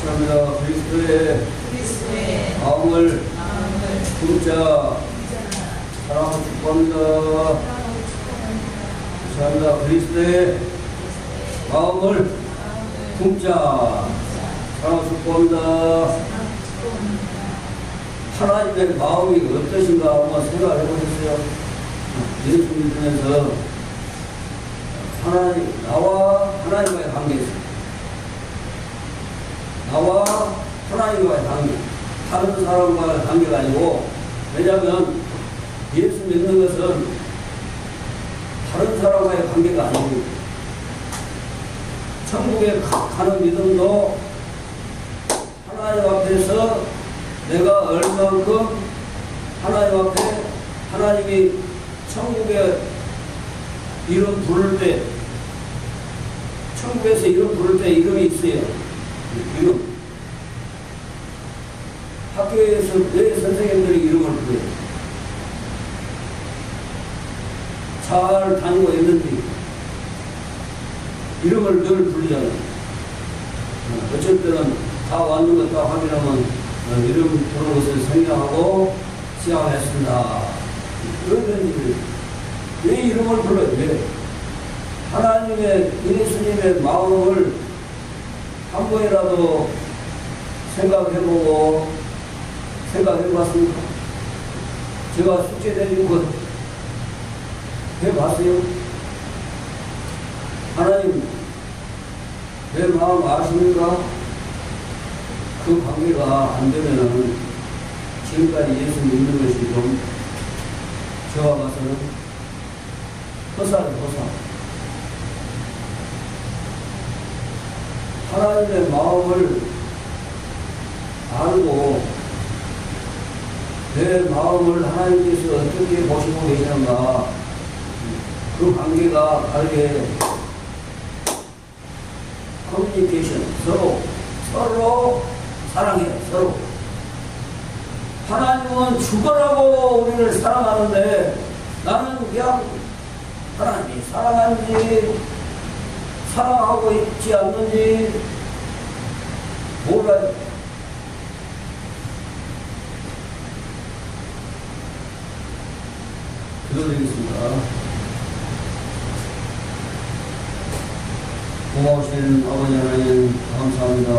감사합니다. 그리스도의 마음을 품자 사랑하고 축복합니다. 감사합니다. 그리스도의 마음을 품자 사랑하고 축복합니다. 하나님의 마음이 어떠신가 한번 생각을 해보셨어요? 예수 믿으면서 나와 하나님과의 관계 있습니다. 나와 하나님과의 관계, 다른 사람과의 관계가 아니고, 왜냐하면 예수 믿는 것은 다른 사람과의 관계가 아니고, 천국에 가는 믿음도 하나님 앞에서 내가 얼마만큼 하나님 앞에 하나님이 천국에 이름 부를 때, 천국에서 이름 부를 때 이름이 있어요. 이름. 학교에서 왜 선생님들이 이름을 부르요? 잘 다니고 있는지 이름을 늘 부르잖아요. 어쩔 때는 다 왔는 것 다 확인하면 이름 부르는 것을 성경하고 시작했습니다. 그러더니 왜 이름을 불러요? 왜? 하나님의 예수님의 마음을 한 번이라도 생각해봤습니까? 제가 숙제 내준 것 해봤어요? 하나님 내 마음 아십니까? 그 관계가 안 되면은 지금까지 예수 믿는 것이 좀 저와 봐서는 허사. 하나님의 마음을 알고 내 마음을 하나님께서 어떻게 보시고 계시는가, 그 관계가 다르게 커뮤니케이션, 서로 사랑해요. 서로. 하나님은 죽으라고 우리를 사랑하는데 나는 그냥 하나님이 사랑하는지 사랑하고 있지 않는지 몰라요. 기도드리겠습니다. 고마우신 아버지 하나님 감사합니다.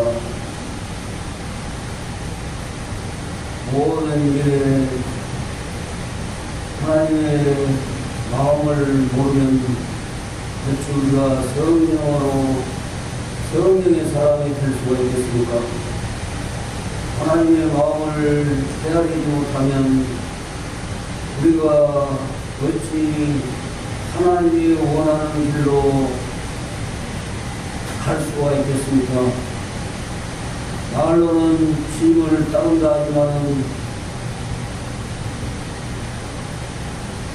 모든 일에 하나님의 마음을 모르면 대체 우리가 성령의 사람이 될 수가 있겠습니까? 하나님의 마음을 헤아리지 못하면 우리가 어찌 하나님이 원하는 길로 갈 수가 있겠습니까? 말로는 짐을 따른다 하지만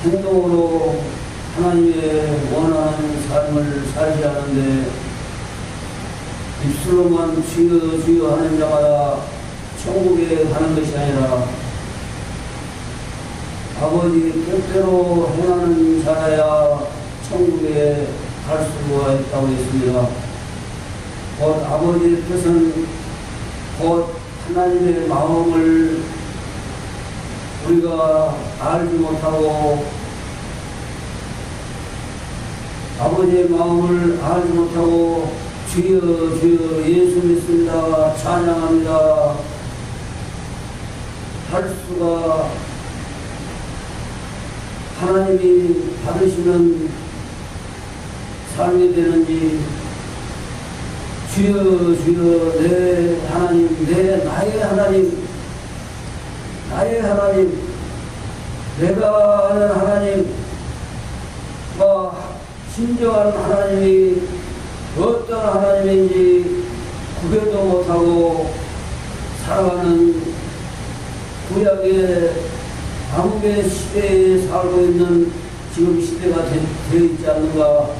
행동으로 하나님의 원하는 삶을 살지 않는데 입술로만 주여 주여 하는 자마다 천국에 가는 것이 아니라 아버지 뜻대로 행하는 자라야 천국에 갈 수가 있다고 했습니다. 곧 아버지의 뜻은 곧 하나님의 마음을 우리가 알지 못하고 아버지의 마음을 알지 못하고 주여 주여 예수 믿습니다 찬양합니다 할 수가 하나님이 받으시는 삶이 되는지, 주여 주여 내 하나님, 나의 하나님, 내가 아는 하나님과 진정한 하나님이 어떤 하나님인지 구별도 못하고 살아가는 구약의 암흑의 시대에 살고 있는 지금 시대가 되어 있지 않는가,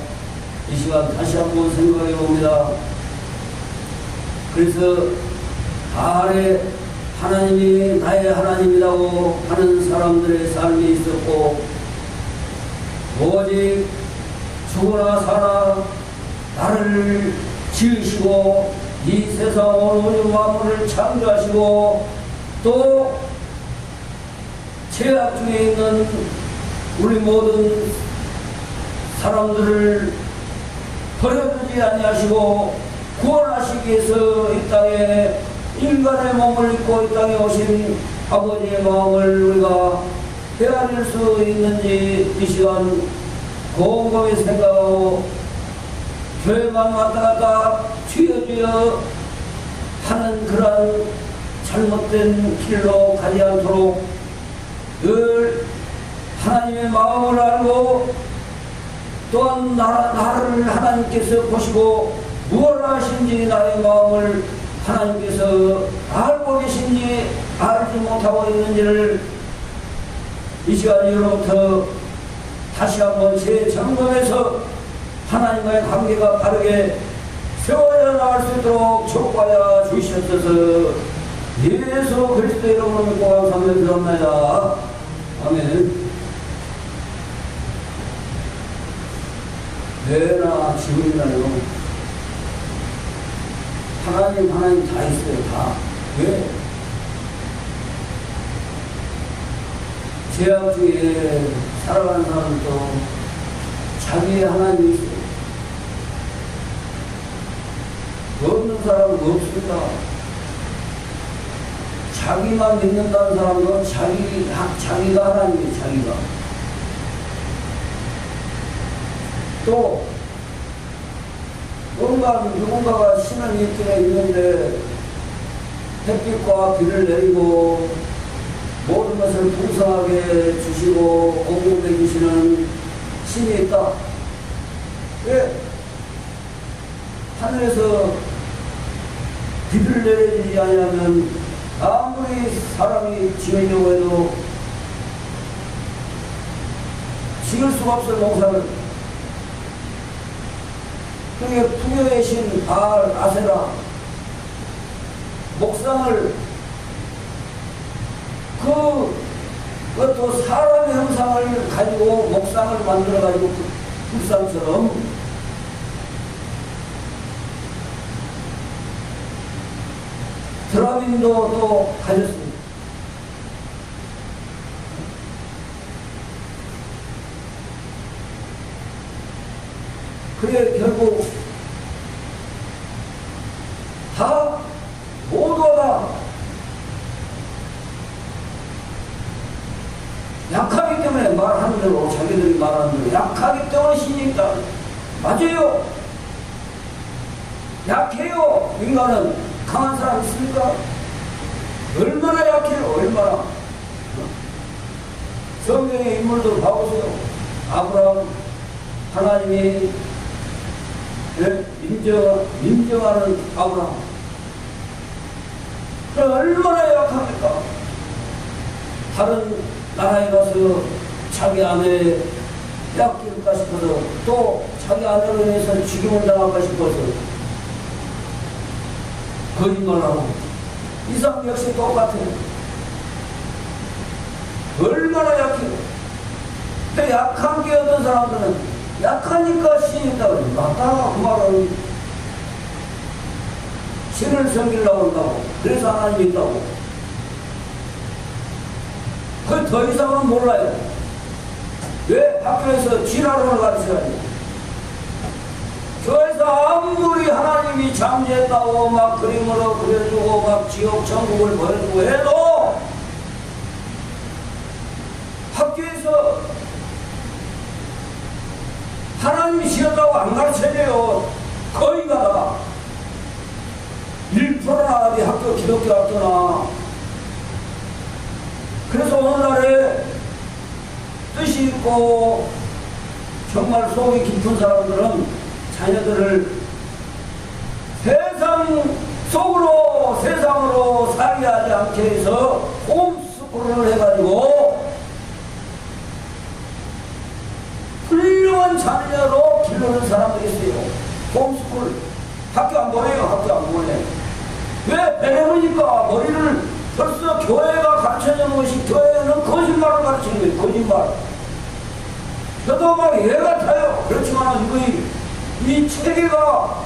이 시간 다시 한번 생각해 봅니다. 그래서 아래 하나님이 나의 하나님이라고 하는 사람들의 삶이 있었고, 오직 죽으나 사나 나를 지으시고 이 세상 온 만물을 창조하시고 또 죄악 중에 있는 우리 모든 사람들을 버려두지 아니하시고 구원하시기 위해서 이 땅에 인간의 몸을 입고 이 땅에 오신 아버지의 마음을 우리가 헤아릴 수 있는지 이 시간 곰곰이 생각하고 교회만 왔다 갔다 튀어주어 하는 그런 잘못된 길로 가지 않도록 늘 하나님의 마음을 알고 또한 나를 하나님께서 보시고 무엇을 하신지 나의 마음을 하나님께서 알고 계신지 알지 못하고 있는지를 이 시간 이후로부터 다시 한번 재점검해서 하나님과의 관계가 바르게 세워져 나갈 수 있도록 축복하여 주시옵소서. 예수 그리스도 이름으로 믿고 감사하며 기도합니다. 아멘. 내나 지금이나요. 하나님 다 있어요. 다. 왜? 죄악 중에 살아가는 사람도 자기의 하나님이 있어요. 없는 사람은 없습니다. 자기만 믿는다는 사람은 자기가 하나님이에요. 자기가. 또 누군가가 신을 입증해 있는데 햇빛과 비를 내리고 모든 것을 풍성하게 주시고 공급해 주시는 신이 있다. 왜? 하늘에서 비를 내려주지 아니하면 아무리 사람이 지으려고 해도 지을 수가 없어요. 농사를. 그게 풍요의 신 아세라 목상을 그것도 사람의 형상을 가지고 목상을 만들어 가지고 불상처럼 드라민도 또 가졌습니다. 그게 결국 다 모두가 약하기 때문에 말하는 대로 자기들이 말하는 대로 약하기 때문에 신이 있다. 맞아요. 약해요. 인간은 강한 사람 있습니까? 얼마나 약해요. 얼마나. 성경의 인물들 봐보세요. 아브라함 하나님이 인정하는 아브라함. 얼마나 약합니까? 다른 나라에 가서 자기 아내 약길까 싶어서 또 자기 아내로 인해서 죽임을 당할까 싶어서 거짓말하고 이삭 역시 똑같아요. 얼마나 약해요. 근데 약한 게 어떤 사람들은 약하니까 신이 있다고 그래요. 맞다 그 말은 신을 섬기려고 한다고. 그래서 하나님이 있다고. 그 더 이상은 몰라요. 왜 학교에서 지랄을 가르쳐야지. 교회에서 아무리 하나님이 잠재했다고 막 그림으로 그려주고 막 지옥 천국을 보여주고 해도 학교에서 하나님이 지었다고 안 가르쳐줘요. 거의 가다가 1%나 어디 학교 기독교 학교나. 그래서 오늘날에 뜻이 있고 정말 속이 깊은 사람들은 자녀들을 세상으로 살게 하지 않게 해서 홈스쿨을 해가지고 훌륭한 자녀로 기르는 사람들이 있어요. 홈스쿨. 학교 안 보내요. 학교 안 보내. 왜? 배려니까 머리를 벌써 교회가 가르쳐주는 것이 교회는 거짓말을 가르치는 거예요. 거짓말. 저도 막 예 같아요. 그렇지만 이 체계가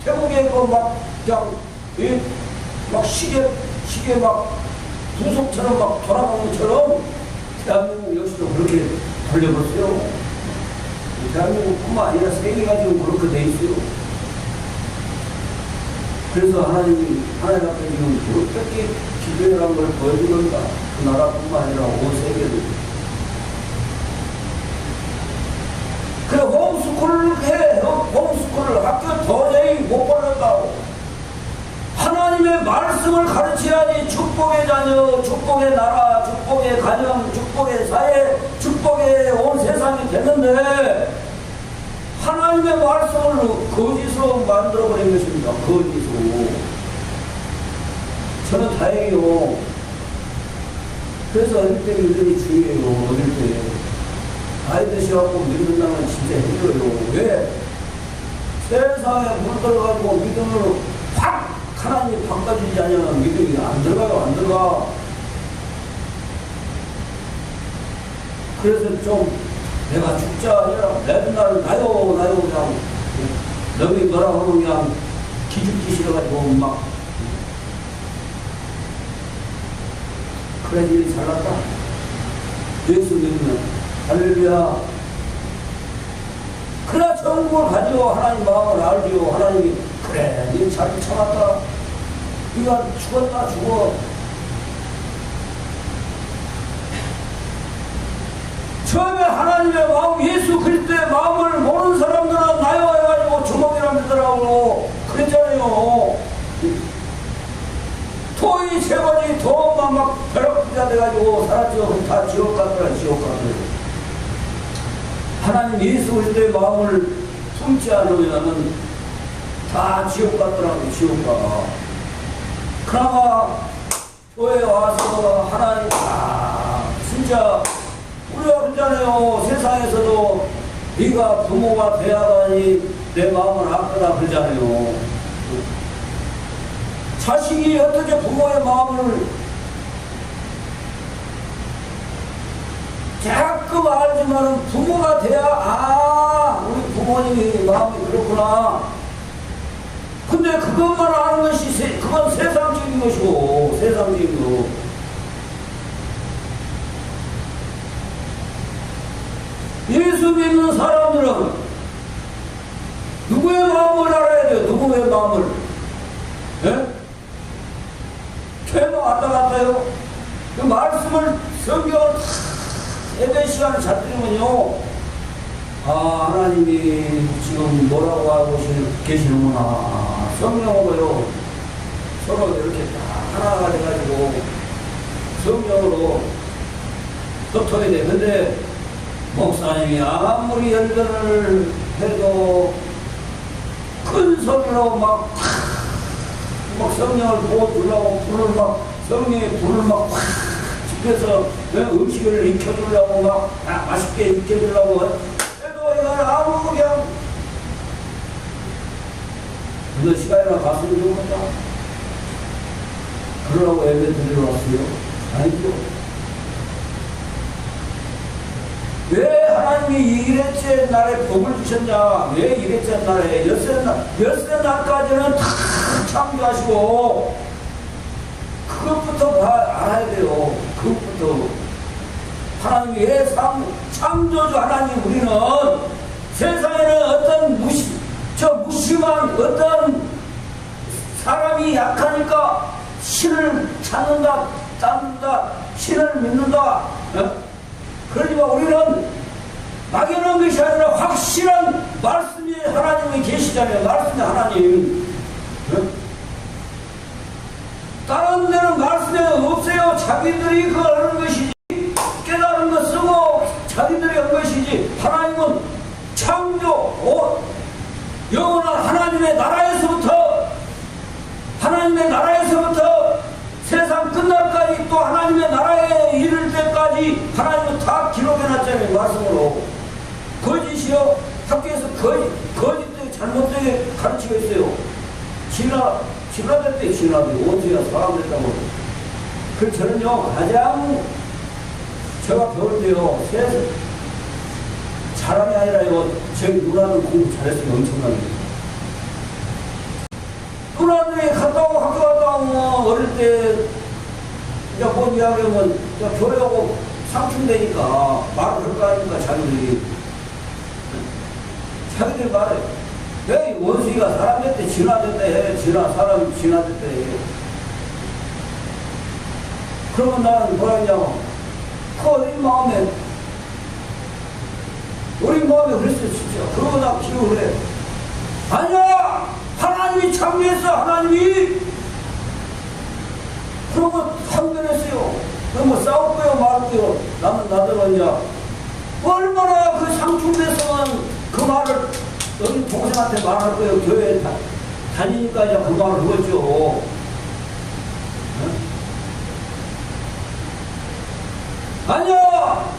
태국에 그막 그냥 막 시계 막 부속처럼 막 돌아가는 것처럼 대한민국 역시도 그렇게 돌려버렸어요. 대한민국뿐만 아니라 세계가 지금 그렇게 돼 있어요. 그래서 하나님 앞에 지금 어떻게 기도라는 걸 보여주는가. 그 나라뿐만 아니라 온 세계도. 그래, 홈스쿨을 해. 홈스쿨을 학교 도저히 못 보낸다고. 하나님의 말씀을 가르쳐야지 축복의 자녀, 축복의 나라, 축복의 가정, 축복의 사회, 축복의 온 세상이 됐는데 하나님의 말씀을 거짓으로 만들어버린 것입니다. 거짓으로. 저는 다행이요. 그래서 어릴 때 믿음이 중요해요. 어릴 때. 나이 드셔갖고 믿는다면 진짜 힘들어요. 왜? 세상에 물들어가지고 믿음을 확 하나님 바꿔주지 않으면 믿음이 안 들어가요. 안 들어가. 그래서 좀 내가 죽자 아니라 맨날 나요 그냥 너희 뭐라 하면 그냥 기죽기 싫어가지고 막 그래 일이 잘났다. 예수 믿으면 할렐루야. 그래 천국을 가지고 하나님 마음을 알지요. 하나님이 그래 니 잘 참았다. 네가 죽었다 죽어. 처음에 하나님의 마음, 예수 그리스도의 마음을 모르는 사람들은 나요 해가지고 주먹이라 믿더라고 그랬잖아요. 토이 세번이 도움만 막 벼락부자 돼가지고 살았죠. 다 지옥 가더라. 지옥 가더라. 하나님 예수 그리스도의 마음을 품지 않으면 다 지옥 가더라고. 지옥 가. 그나마 교회에 와서 하나님 진짜 우리가 그러잖아요. 세상에서도 네가 부모가 돼야 하니 내 마음을 아프다 그러잖아요. 자식이 어떻게 부모의 마음을 자꾸 알지만 부모가 돼야 우리 부모님이 마음이 그렇구나. 근데 그것만 아는 것이 그건 세상적인 것이고 세상적인 거. 예수 믿는 사람들은 누구의 마음을 알아야 돼요. 누구의 마음을. 예? 죄도 왔다 갔다요. 그 말씀을 성경을 예배 시간을 잘 들으면요. 하나님이 지금 뭐라고 하고 계시는구나. 성령으로요. 서로 이렇게 다 하나가 돼가지고 성령으로 소통이 돼. 근데 목사님이 아무리 연변을 해도 큰 소리로 막 성령을 부어주려고 불을 막 성령의 불을 막 집에서 음식을 익혀주려고 막 맛있게 익혀주려고 해도 이건 아무 그냥 어느 시간이나 갔으면 좋겠다. 그러라고 예배 드리러 왔어요? 아니죠. 왜 하나님이 일회째 날에 복을 주셨냐? 왜 일회째 날에 엿새 날까지는 다 창조하시고 그것부터 알아야 돼요. 그것부터 하나님이 왜 창조주 하나님. 우리는 세상에는 어떤 무심한 어떤 사람이 약하니까 신을 찾는다, 짠다, 신을 믿는다. 그러지만 우리는 막연한 것이 아니라 확실한 말씀이 하나님이 계시잖아요. 말씀이 하나님. 다른 데는 말씀이 없어요. 자기들이 그걸 하는 것이지 깨달은 거 쓰고 자기들이 한 것이지. 하나님은 창조 영원한 하나님의 나라에서부터 세상 끝날까지 또 하나님의 나라에 이를 때까지 하나님은 다 기록해놨잖아요. 말씀으로. 거짓이요. 학교에서 거짓되게 잘못되게 가르치고 있어요. 진화될 때 진화돼요. 어떻게 사람 됐다고. 그래서 저는요 가장 제가 배울 때요 자랑이 아니라요. 저희 누나는 공부 잘했어요. 엄청나게. 큰아들이 갔다 오고 학교 갔다 오면 어릴 때 이제 뭔 이야기하면 교회하고 상충되니까 말을 할 거 아닙니까 자기들이 말해. 왜 원숭이가 사람 됐대 진화됐대 사람 진화됐대. 그러면 나는 뭐라 했냐고 그 어린 마음에 그랬어 진짜. 그러고 나 기억을 해. 아니야 하나님이 창조했어 하나님이. 그러고 상변했어요. 그러면 싸울 거요 말을 거요. 나는 나대로 이제 얼마나 그 상충돼서는 그 말을 여기 동생한테 말할 거예요. 교회에 다니니까 이제 그 말을 그거죠. 아니야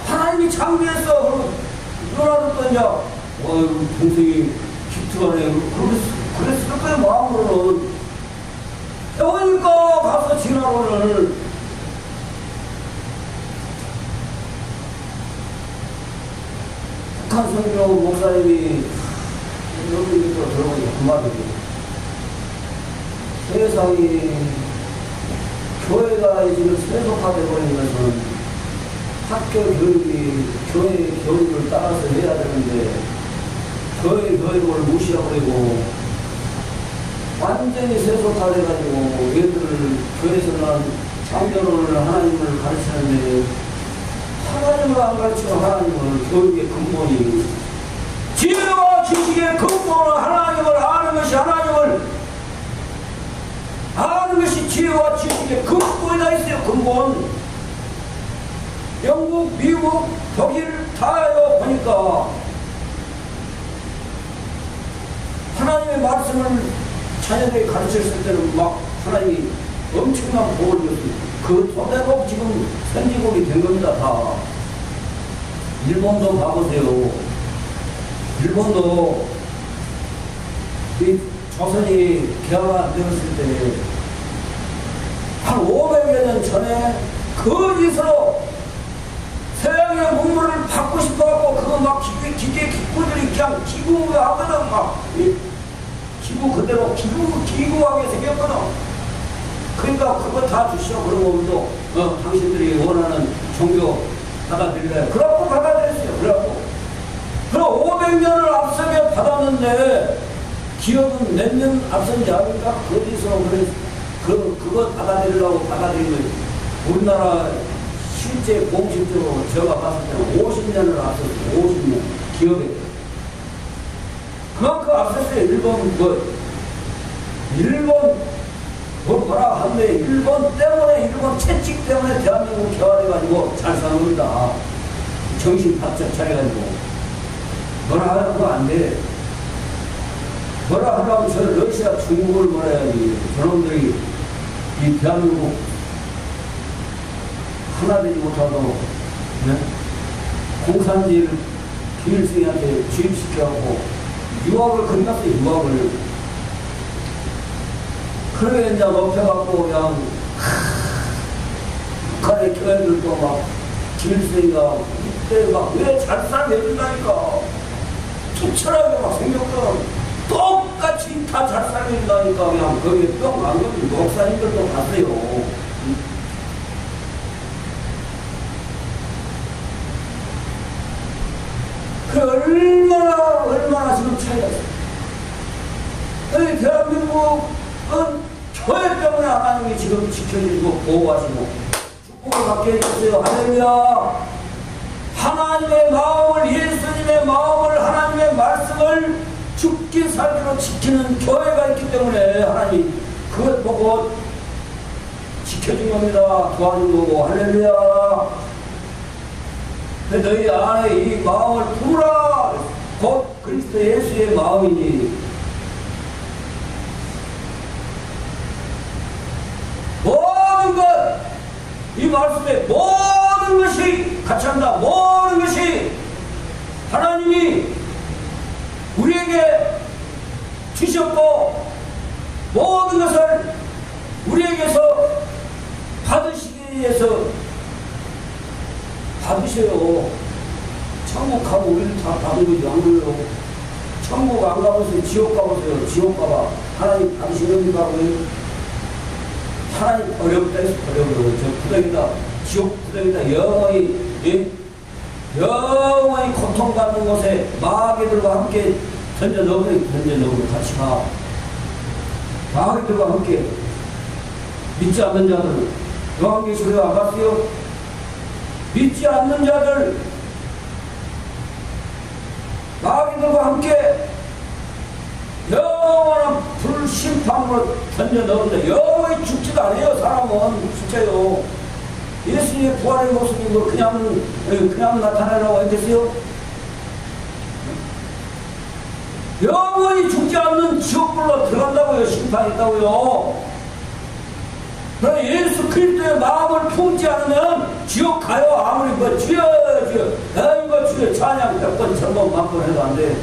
하나님이 창조했어. 그럼 누나도 또 이제 동생이 기특하네 그랬을 거예요 마음으로는. 그러니까 가서 진화론을 북한 성경 목사님이 여기 또 들어보니까 그 말이 세상이 교회가 지금 세속화되어 버리면서는 학교 교육이 교회 교육을 따라서 해야 되는데 교회 교육을 무시해버리고 완전히 세속화돼가지고 얘들을 교회에서는 창조론을 하나님을 가르치는데 하나님을 안 가르치고 하나님을 교육의 근본이 지혜와 지식의 근본은 하나님을 아는 것이 지혜와 지식의 근본이다 있어요. 근본. 영국, 미국, 독일 다요 보니까 하나님의 말씀을 자녀들이 가르쳤을 때는 막 하나님이 엄청난 복을 줬습니다. 그 토대로 지금 선지국이 된 겁니다. 다. 일본도 봐보세요. 일본도 이 조선이 개화가 되었을 때 한 500여 년 전에 거짓으로 서양의 문물을 받고 싶어갖고 그거 막 기구들이 그냥 기구하거든. 막 기구 그대로 기구하게 생겼거든. 그러니까 그거 다 주시오. 그러면 또 당신들이 원하는 종교 받아들이래. 그래갖고 받아들였어요. 그래갖고 500년을 앞서게 받았는데 기업은 몇 년 앞선지 아닙니까? 거기서 그거 받아들이려고 받아들인 거예요. 우리나라 실제 공식적으로 제가 봤을 때는 50년을 앞섰어요. 50년 기업에. 그만큼 앞섰어요. 일본 뭐라 하는데 일본 채찍 때문에 대한민국 개화돼가지고 잘 사는 겁니다. 정신 바짝 차려가지고 뭐라 하는 거 안 돼. 뭐라 하려면 저 러시아 중국을 몰아야지. 저놈들이 이 대한민국 하나 되지 못하고 네? 공산주의를 김일성한테 주입시켜갖고 유학을 건넜어요. 유학을. 그러게 이제 높여갖고 그냥 북한의 교회들도 막 김일성이가 이때 막 왜 잘 살게 해준다니까 투철하게 막 생겼거든. 똑같이 다 잘 살게 해준다니까 그냥 거기에 뿅 간 거지. 목사님들도 갔어요. 그 얼마나 지금 차이가 있어요. 여기 대한민국은 교회 때문에 하나님이 지금 지켜주시고 보호하시고 축복을 받게 해주세요. 할렐루야. 하나님의 마음을, 예수님의 마음을, 하나님의 말씀을 죽기 살기로 지키는 교회가 있기 때문에 하나님 그것 보고 지켜준 겁니다. 도와준 거고. 할렐루야. 너희 안에 이 마음을 품으라. 곧 그리스도 예수의 마음이니 모든 것, 이 말씀에 모든 것이 같이 한다. 모든 것이 하나님이 우리에게 주셨고 모든 것을 우리에게서 받으시기 위해서 받으셔요. 천국 가고 우리를 다 받은 거지 안 그래요? 천국 안 가보세요. 지옥 가보세요. 지옥 가봐. 하나님 받으시는 겁니까? 하나님 어렵다 해서 어려워요. 저 구덩이다, 지옥 구덩이다, 영원히, 예? 영원히 고통받는 곳에 마귀들과 함께 던져 넣으면 같이 가. 마귀들과 함께 믿지 않는 자들, 요한계시록에 안 봤어요? 믿지 않는 자들, 마귀들과 함께 영원한 불심판으로 던져 넣는다. 영원히 죽지도 않아요. 사람은 진짜요. 예수님의 부활의 모습이 뭐 그냥 나타나라고 했겠어요? 영원히 죽지 않는 지옥불로 들어간다고요. 심판이 있다고요. 그러나 예수 그리스도의 마음을 품지 않으면 지옥 가요. 아무리 뭐 주여 아이고 주여 찬양 100번 1000번 만번 해도 안 돼.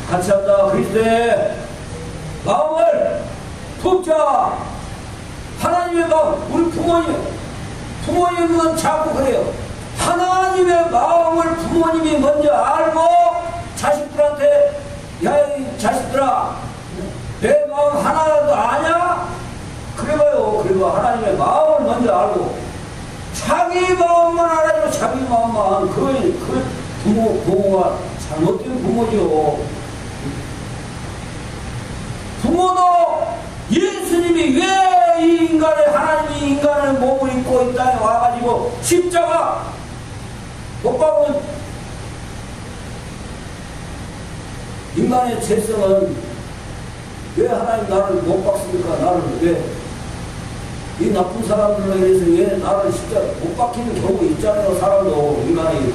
같이 한다. 그리스도의 마음을 품자. 하나님의 마음. 우리 부모님은 자꾸 그래요. 하나님의 마음을 부모님이 먼저 알고 자식들한테 야 이 자식들아 내 마음 하나라도 아냐? 그래봐요. 그리고 하나님의 마음을 먼저 알고 자기 마음만 알아요. 자기 마음만. 그 부모가 잘못된 부모죠. 부모도 예수님이 왜 이 인간을 하나님이 인간의 몸을 입고 이 땅에 와가지고 십자가 못 박은 인간의 죄성은 왜 하나님 나를 못 박습니까? 나를 왜 이 나쁜 사람들로 인해서 왜 나를 십자가 못 박히는 경우 있잖아요. 사람도 인간이.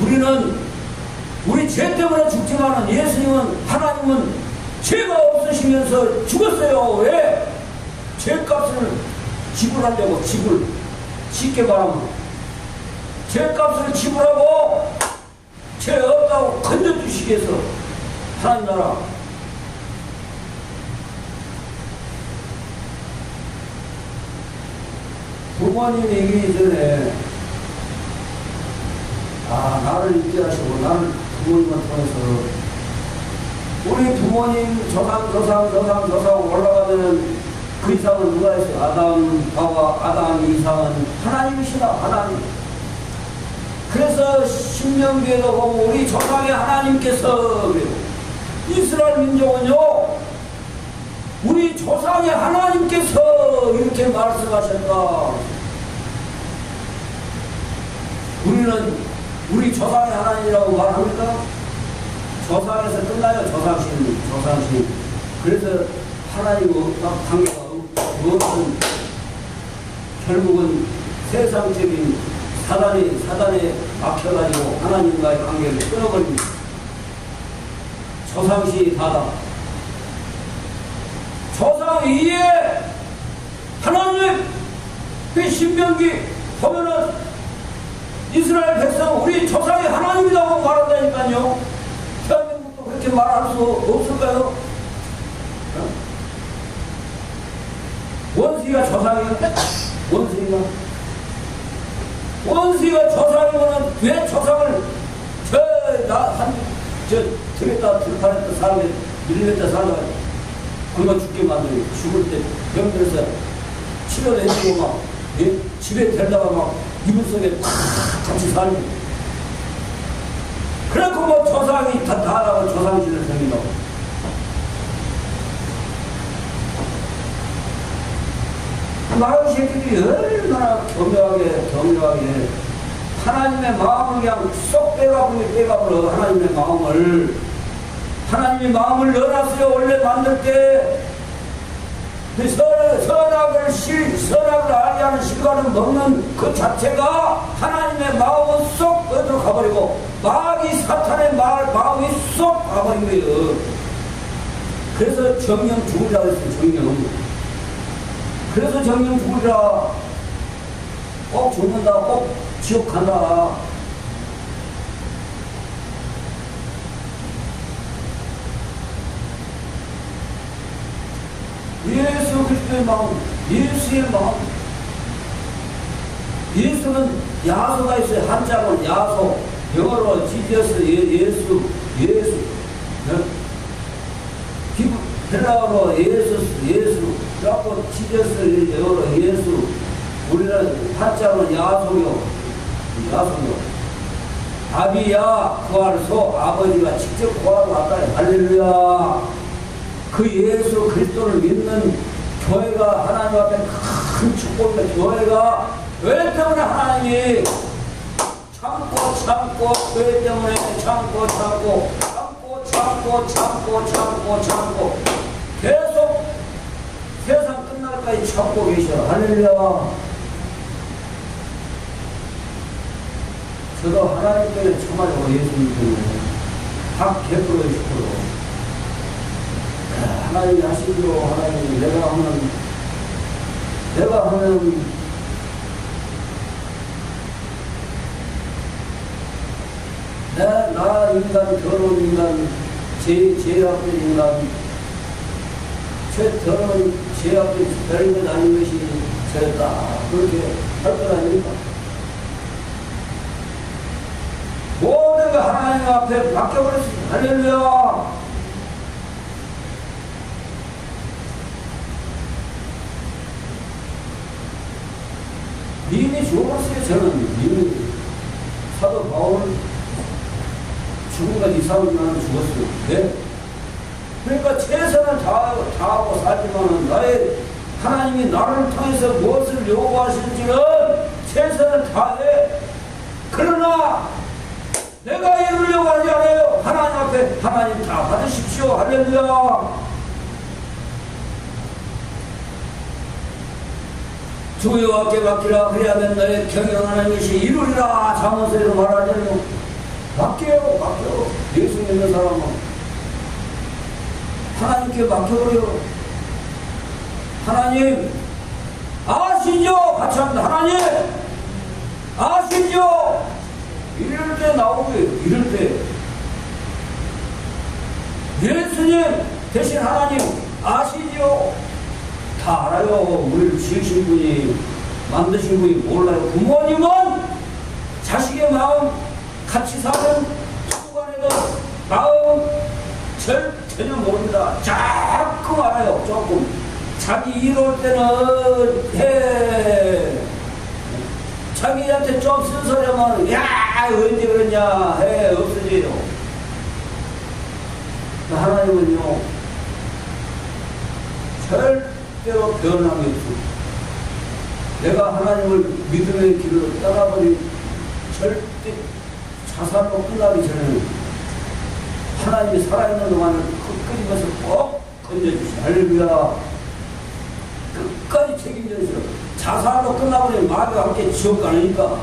우리는 우리 죄 때문에 죽지만은 예수님은 하나님은 죄가 없으시면서 죽었어요. 왜? 죄값을 지불하려고. 지불 쉽게 말하면 죄값을 지불하고 죄 없다고 건져주시기 위해서 하나님 나라. 부모님이 이기기 전에 나를 있게 하시고 나를 부모님을 통해서 우리 부모님 조상 올라가면 그 이상은 누가 있어요? 아담 이상은 하나님이시다. 하나님. 그래서 신명기에도 보면 우리 조상의 하나님께서 그래요. 이스라엘 민족은요 우리 조상의 하나님께서 이렇게 말씀하셨다. 우리는 우리 조상의 하나님이라고 말합니까? 조상에서 끝나요. 조상신. 그래서 하나님과 관계가 무엇은 결국은 세상적인 사단에 막혀가지고 하나님과의 관계를 끊어버립니다. 조상신이 다다. 조상 위에 하나님 그 신명기 보면은 이스라엘 백성 우리 조상이 하나님이라고 말한다니까요. 대한민국도 그렇게 말할 수 없을까요? 원수가 조상이요? 원수가 조상이면은 왜 조상을 들판에다 사람이 밀렸다 살아가 굶어 죽게 만들고 죽을 때 병들어서 치료를 해주고 막 집에 데려다가 막 이불 속에 같이 살고 그래갖고 뭐 조상이 다라고 조상신을 섬긴다고. 마을 새끼들이 얼마나 교묘하게 하나님의 마음을 그냥 쏙 빼가버려. 하나님의 마음을 넣어놨어요. 원래 만들 때 선악을 알게 하는 실과를 먹는 그 자체가 하나님의 마음은 쏙 어디로 가버리고 마귀 사탄의 마음이 쏙 가버린 거예요. 그래서 정령 죽으리라 했어요. 정령. 그래서 정령 죽으리라. 꼭 죽는다. 꼭 지옥 간다. 예수 그리스도의 마음, 예수의 마음. 예수는 야소가 있어요. 한자로 야소, 영어로 지저스, 예수. 헬라어로 예수, 그래갖고 지저스 영어로 예수, 우리는 한자로는 야소요. 아비야 구하소, 아버지가 직접 구하러 왔다. 할렐루야. 그 예수 그리스도를 믿는 교회가 하나님 앞에 큰 축복입니다. 교회가 왜 때문에 하나님이 참고 교회 때문에 참고 계속 세상 끝날까지 참고 계셔. 할렐루야. 저도 하나님 때문에 참아요. 예수님 때문에 다 100% 20% 하나님이 하시기로 하나님이 내가 하는 나 인간, 더러운 인간, 죄악된 인간, 더러운 죄악된 별것 아닌 것이 저였다. 그렇게 할 것 아닙니까? 모든 거 하나님 앞에 맡겨버렸습니다. 할렐루야! 이미 죽어버렸어요. 저는 이미 사도 바울 죽음까지 2, 3년 죽었어요. 네? 그러니까 최선을 다하고 살지만 나의 하나님이 나를 통해서 무엇을 요구하실지는 최선을 다해. 그러나 내가 이루려고 하지 않아요. 하나님 앞에 하나님 다 받으십시오. 할렐루야. 주 여호와께 맡기라. 그리하면 너의 경영하는 것이 이루리라. 잠언서에도 말하잖아요. 맡겨. 예수 믿는 사람은 하나님께 맡겨버려. 하나님 아시죠? 같이 합니다. 하나님 아시죠? 이럴 때 나오고요. 이럴 때 예수님 대신 하나님 아시죠? 다 알아요. 우리를 지으신 분이, 만드신 분이 몰라요. 부모님은 자식의 마음, 같이 사는 부부간에도 마음 전혀 모릅니다. 조금 알아요. 조금. 자기 이럴 때는 해. 자기한테 좀 쓴소리하면 야 언제 그러냐 해. 없어져요. 하나님은요 절대로 변함이 없습니다. 내가 하나님을 믿음의 길로 떠나버린 절대 자살로 끝나기 전에는 하나님이 살아있는 동안은 끝까지 꼭 건져주시오. 할렐루야. 끝까지 책임져주시오. 자살로 끝나버리면 마귀와 함께 지옥 가니까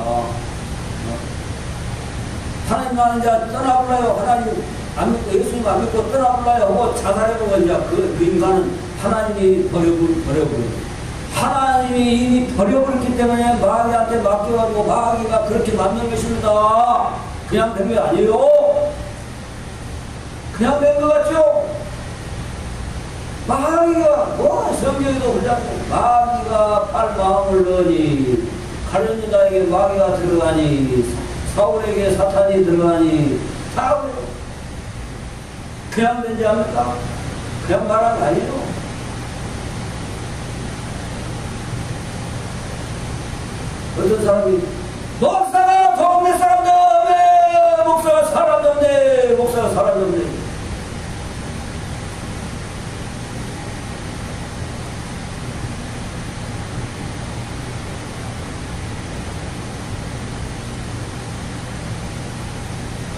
하나님 나는 자 떠나볼라요. 하나님 안 믿고 예수님 안 믿고 떠나볼라요 하고 자살해보고 이제 그 인간은 하나님이 버려버려요. 하나님이 이미 버려버렸기 때문에 마귀한테 맡겨가지고 마귀가 그렇게 만든 것입니다. 그냥 된 게 아니에요. 그냥 된 것 같죠? 마귀가 성경에도 그렇고 마귀가 팔 마음을 넣으니 가룟 유다에게 마귀가 들어가니 사울에게 사탄이 들어가니 다 그래요. 그냥 된지 압니까? 그냥 말한 거 아니에요. 어떤 사람이 목사가 동네 사람들 왜 목사가 사람도 없네. 목사가 사람도 없네.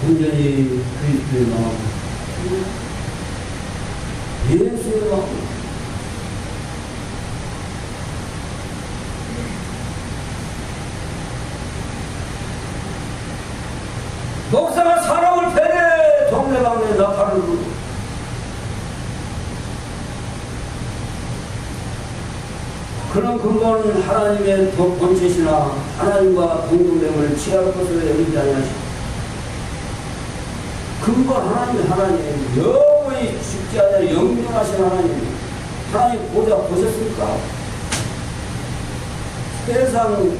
온전히 그리스도의 마음, 예수의 마음. 목사가 사람을 패래 동네방네 나팔을 그런 근거는 하나님의 본체시나 하나님과 동등됨을 취할 것으로 여기지 아니하시고 근거 하나님 영원히 죽지 않는 영원하신 하나님 보자 보셨습니까? 세상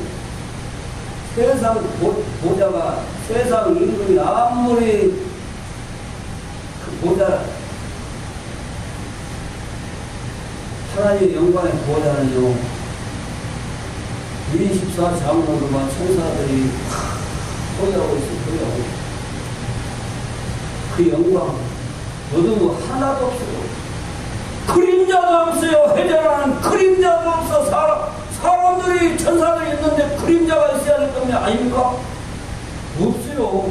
보자가 세상 임금이 아무리 그 보자 하나님의 영광의 보좌는요, 24 장로들과 천사들이 소개하고 있어요. 소개하고 있어요. 그 영광 어둠 하나도 없어요. 그림자도 없어요. 회전하는 그림자도 없어. 사람들이 천사들이 있는데 그림자가 있어야 될 겁니다. 아닙니까? 없어요.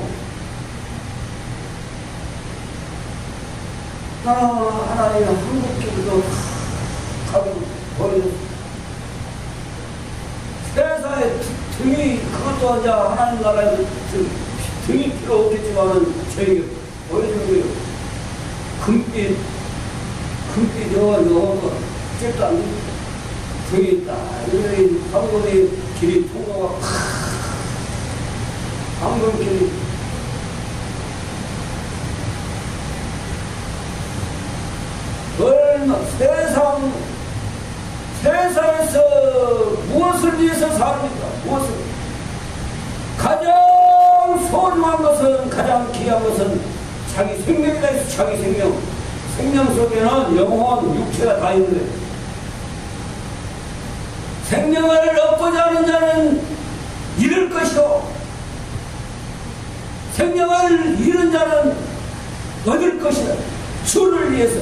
하나님의 한국길도 가지고 보여줬어요. 세상에 등이, 그것도 이제 하나님 나라에 등이 필요 없겠지만은 저에게 보여준 거예요. 금빛 저 잽도 안 돼. 등이 있다. 여기 황금의 길이 통로가 황금길이 얼마 세상에서 무엇을 위해서 삽니까? 무엇을? 가장 소중한 것은, 가장 귀한 것은 자기 생명이다 해서 자기 생명. 생명 속에는 영혼, 육체가 다 있는데, 생명을 얻고자 하는 자는 잃을 것이요, 생명을 잃은 자는 얻을 것이다. 주를 위해서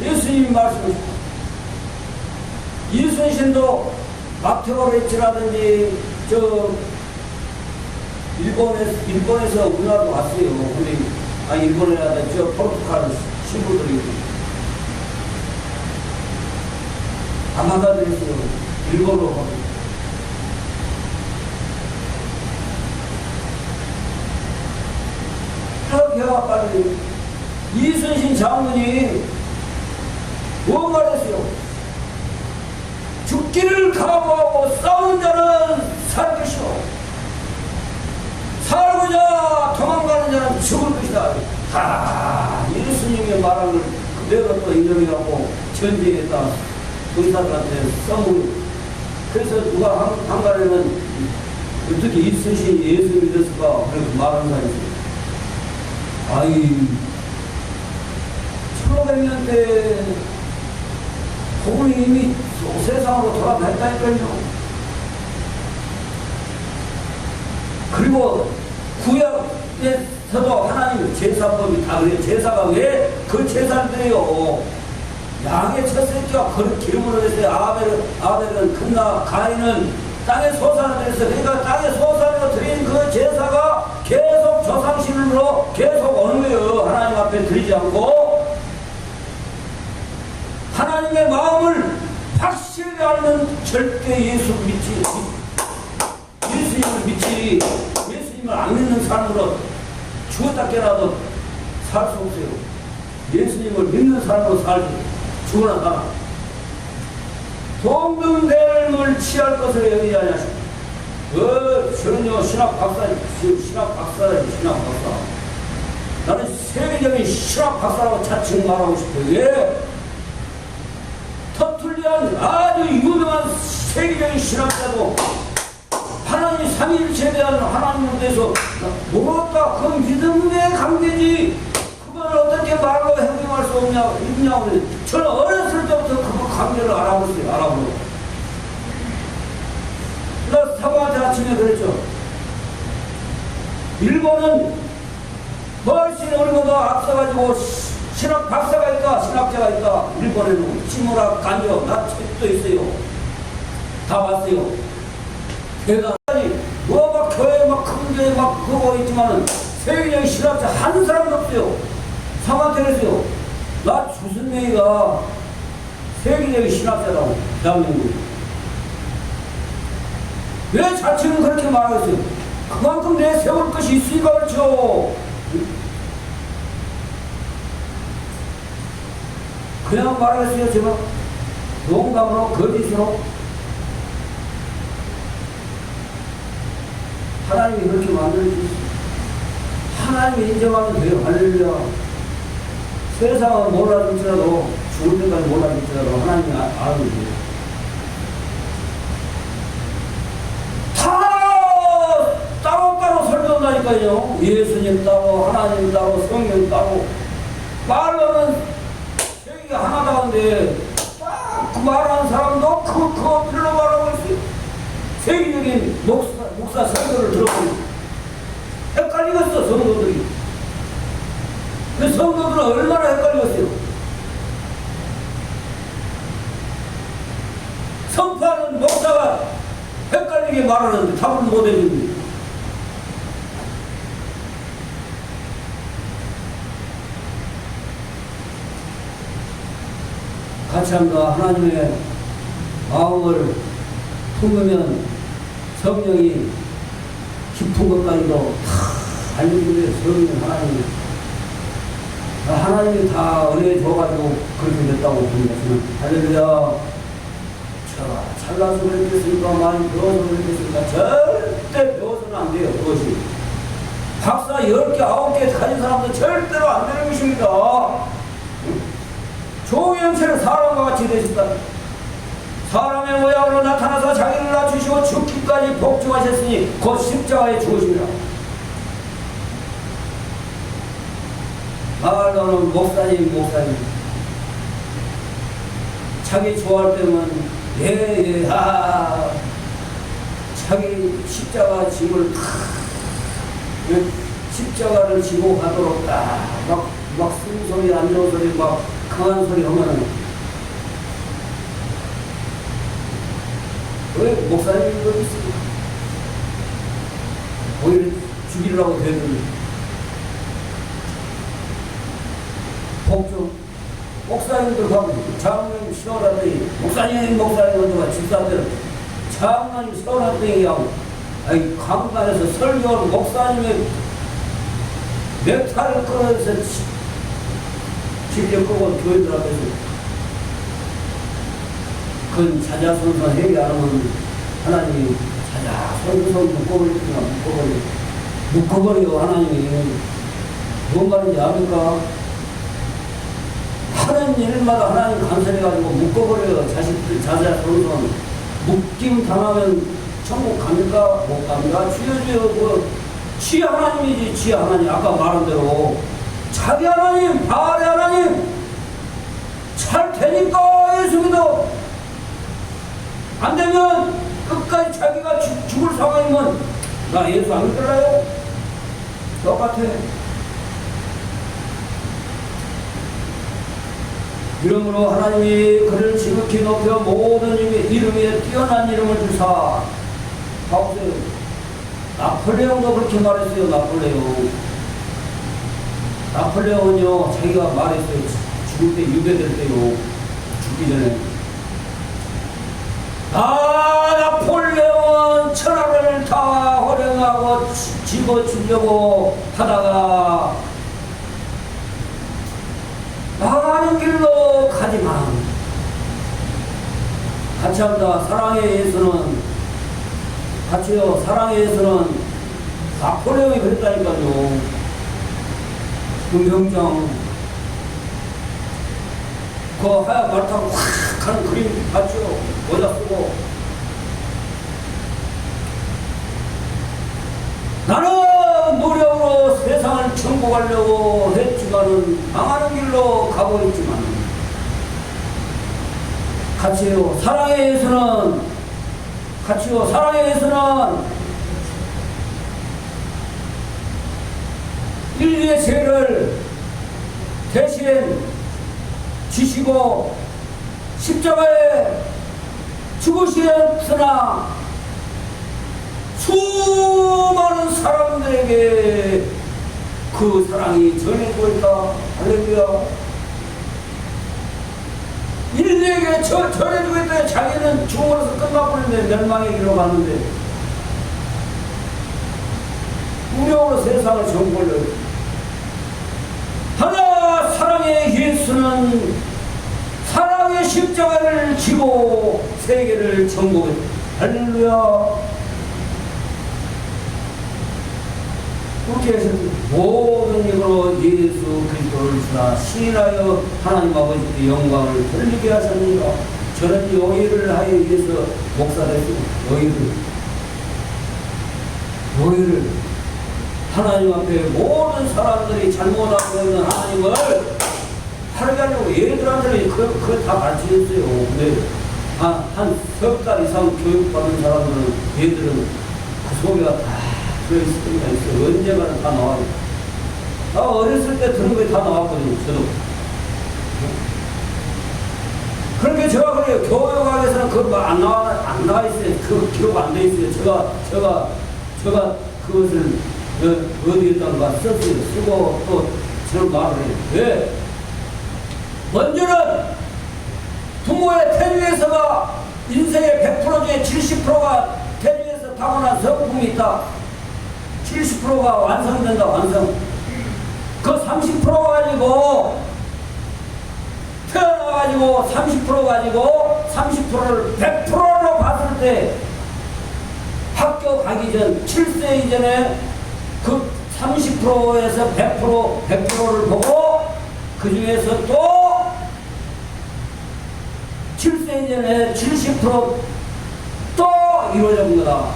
예수님이 말씀하셨다. 이순신도 마테오레치라든지 일본에서 우리나라도 왔어요. 근데 일본이라든지 저 포르투갈 신부들이 안 받아들였어요. 일본으로 가고. 그렇게 해가지고 이순신 장군이 뭐 말했어요? 죽기를 각오하고 싸우는 자는 살 것이요, 살고자 도망가는 자는 죽을 것이다. 예수님의 말한 걸 그대로 또 인정해갖고 전쟁에다 의사들한테 써먹고, 그래서 누가 한간에는 어떻게 이순신이 예수 믿었을까 그렇게 말하는 사람이 있어요. 1500년 때 복음이 이미 세상으로 돌아갔다니까요. 그리고 구약에서도 하나님 제사법이 다 그래요. 제사가 왜 그 제사를 드려요? 양의 첫 새끼와 그 기름으로 했어요. 아벨은 큰나, 가인은 땅의 소산을 드렸어요. 그러니까 땅의 소산으로 드린 그 제사가 계속 조상신으로 계속 오는 거예요. 하나님 앞에 드리지 않고. 하나님의 마음을 확실히 알면 절대 예수님을 믿지, 예수님을 안 믿는 사람으로 죽었다 깨어나도 살 수 없어요. 예수님을 믿는 사람으로 살지, 죽으나 가나. 동등됨을 취할 것을 여기지 않냐시고, 저는요, 신학 박사. 나는 세계적인 신학 박사라고 자칭 말하고 싶어요. 왜? 터툴리안 아주 유명한 세계적인 신학자도 하나님 삼위일체에 대한 하나님에 대해서 모르겠다. 그건 믿음의 관계지. 그걸 어떻게 말로 행동할 수 있냐고. 저는 어렸을 때부터 그 관계를 알아보세요. 알아보고. 나 사부한테 아침에 그랬죠. 일본은 훨씬 우리보다 앞서가지고 신학 박사가 있다, 신학자가 있다. 일본에는 치무라 간조, 나 책도 있어요. 다 봤어요. 대단하니 막 교회 큰 교회 그거 있지만은 세계적인 신학자 한 사람도 없어요. 상한테 그랬어요. 나 주순명이가 세계적인 신학자라고, 대한민국. 왜 자칭은 그렇게 말하겠어요? 그만큼 내세울 것이 있으니까 그렇죠. 그냥 말하겠어요. 제가 농담으로 거짓으로. 하나님이 그렇게 만들어주셨어요. 하나님이 인정하면 돼요. 할렐루야. 세상은 몰라줄지라도, 죽을 때까지 몰라줄지라도 하나님이 알아도 돼요. 다 따로따로 설교한다니까요. 예수님 따로, 하나님 따로, 성령 따로. 말하는 세계가 하나다는데 딱 말하는 사람도 그 필로 말하고 있어요. 세계적인 목사 설교를 들어보니 헷갈리겠어 성도들이. 그 성도들은 얼마나 헷갈리겠어요. 선포하는 목사가 헷갈리게 말하는데 답을 못 해줍니다. 같이 한다. 하나님의 마음을 품으면 성령이 깊은 것까지도 다 알려주는 성령 하나님이 다 은혜 줘가지고 그렇게 됐다고 봅니다. 할렐루야. 잘나서 그랬겠습니까? 많이 배워서 그랬겠습니까? 절대 배워서는 안 돼요. 그것이 박사 10개, 9개 가진 사람도 절대로 안 되는 것입니다. 종의 형체는 사람과 같이 되셨다. 사람의 모양으로 나타나서 자기를 낮추시고 죽기까지 복종하셨으니 곧 십자가에 죽으시니라. 말로는 목사님 자기 좋아할 때면 자기 십자가 짐을 십자가를 지고 가도록 막 숨소리 안 좋은 소리 막 강한 소리 하면은 왜 목사님이 그러고 있습니까? 오히려 죽이려고 되더니 복종 목사님들 하고 장로님 시원하더니 목사님 어디가 집사들 장로님 시원하더니 하고 강단에서 설교하는 목사님의 넥타이를 끌어내서 집에 끄고 교회들 앞에서 그건 자자손손 회개 안 하면 하나님이 자자손손 묶어버려 하나님이 뭔 말인지 압니까? 하는 일마다 하나님 간섭해가지고 묶어버려요. 자식들 자자손손 묶임 당하면 천국 갑니까? 못 갑니까? 주여 지 하나님이지. 지 하나님 아까 말한 대로 자기 하나님 바알의 하나님 잘 되니까 예수 믿어. 안 되면 끝까지 자기가 죽을 상황이면 나 예수 안 믿을래요? 똑같아. 이러므로 하나님이 그를 지극히 높여 모든 이름 위에 뛰어난 이름을 주사. 봐보세요. 나폴레옹도 그렇게 말했어요. 나폴레옹은요 자기가 말했어요. 죽을 때 유배될 때요. 죽기 전에 나폴레옹은 천하를 다 호령하고 집어주려고 하다가 망하는 길로 가지만 같이 합니다. 사랑의 예수는 같이요. 사랑의 예수는 나폴레옹이 그랬다니까요. 금병장 그 하얀 말 타고 확 하는 그림 봤죠. 모자 쓰고 나는 노력으로 세상을 정복하려고 했지만은 망하는 길로 가고 있지만 같이요. 사랑의 예수는 같이요. 사랑의 예수는 인류의 죄를 대신 지시고 십자가에 죽으셨으나 수많은 사람들에게 그 사랑이 전해지고 있다. 할렐루야. 인류에게 전해지고 있다. 자기는 죽음으로서 끝나버렸는데 멸망의 길로 갔는데 무력으로 세상을 정복하려고 하나 사랑의 예수는 사랑의 십자가를 지고 세계를 정복했다. 할렐루야. 그렇게 해서 모든 힘으로 예수 그리스도를 주라 신하여 하나님 아버지께 영광을 돌리게 하셨느니라. 저는 요일을 하여 위해서 목사됐습니다. 요일을 하나님 앞에 모든 사람들이 잘못하고 있는 하나님을 사람들이 그걸 다 가르쳐줬어요. 근데 한 석 달 이상 교육받은 사람들은, 얘들은 그 속에가 다 들어있을 때가 있어요. 언젠가는 다 나와요. 나 어렸을 때 들은 게 다 나왔거든요, 저도. 그렇게 제가 그래요. 교육학에서는 그거 안 나와 있어요. 그 기록 안 돼 있어요. 제가 그것을 어디에다가 썼어요. 쓰고 또 저는 말을 해요. 왜? 먼저는 부모의 태중에서가 인생의 100% 중에 70%가 태중에서 타고난 성품이 있다. 70%가 완성된다, 완성. 그 30% 가지고 태어나가지고 30% 가지고 30%를 100%로 봤을 때 학교 가기 전 7세 이전에 그 30%에서 100%를 보고 그 중에서 또 7세 이전에 70%또 이루어진 거다.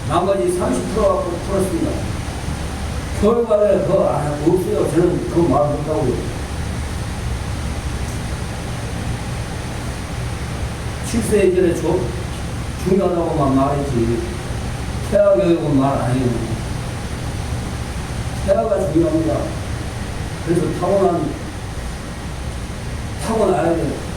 나머지 30% 갖고 풀었습니다. 교육학에 그거 안 하고 없어요. 저는 그거 말 못하고요. 7세 이전에 중요하다고만 말했지. 태아교육은 말 안 해요. 태아가 중요합니다. 그래서 타고나야 돼요.